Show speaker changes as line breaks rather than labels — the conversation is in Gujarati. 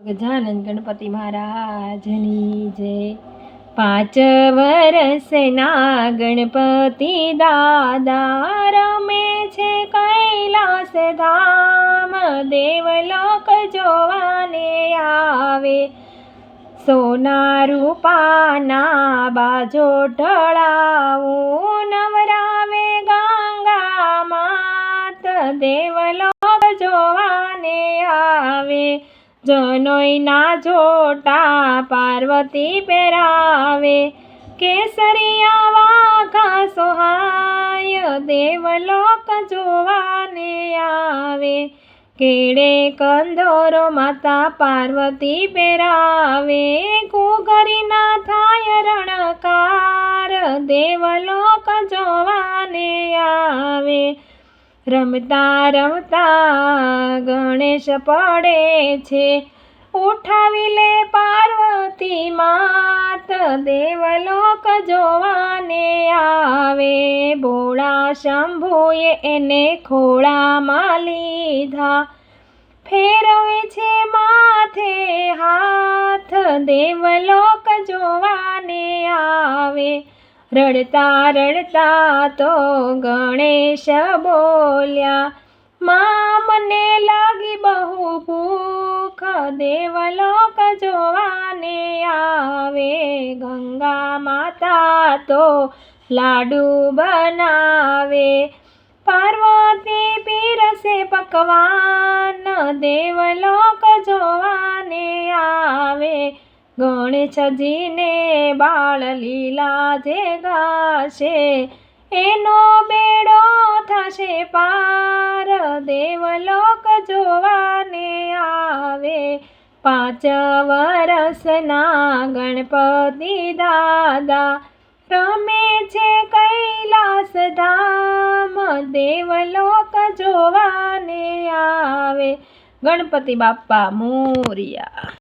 ગજાનંદ ગણપતિ મહારાજની જય। 5 વર્ષના ગણપતિ દાદા રમે છે કૈલાસ ધામ, દેવલોક જોવાને આવે। સોના રૂપાના બાજો ઢળાવું, નવરાવે ગંગા માત, દેવલોક જોવાને આવે। જનોઈના જોટા પાર્વતી પહેરાવે, કેસરિયા વાઘા સોહાય, દેવલોક જોવાને આવે। કેળે કંદોરો માતા પાર્વતી પહેરાવે, ઘૂઘરીના થાય રણકાર, દેવલોક જોવાને આવે। રમતા રમતા ગણેશ પડે છે, ઉઠાવી લે પાર્વતી માત, દેવલોક જોવાને આવે। ભોળા શંભુએ એને ખોળામાં લીધા, ફેરવે છે માથે હાથ, દેવલોક જોવાને આવે। રડતા રડતા તો ગણેશ બોલ્યા, મા મને લાગી બહુ ભૂખ, દેવલોક જોવાને આવે। ગંગા માતા તો લાડુ બનાવે, પાર્વતી પીરસે પકવાન, દેવલોક જોવાને આવે। ગણેશજીને બાળ લીલા જે ગાશે, એનો બેડો થશે પાર, દેવલોક જોવાને આવે। 5 વર્ષના ગણપતિ દાદા રમે છે કૈલાસ ધામ, દેવલોક જોવાને આવે। ગણપતિ બાપ્પા મોરયા।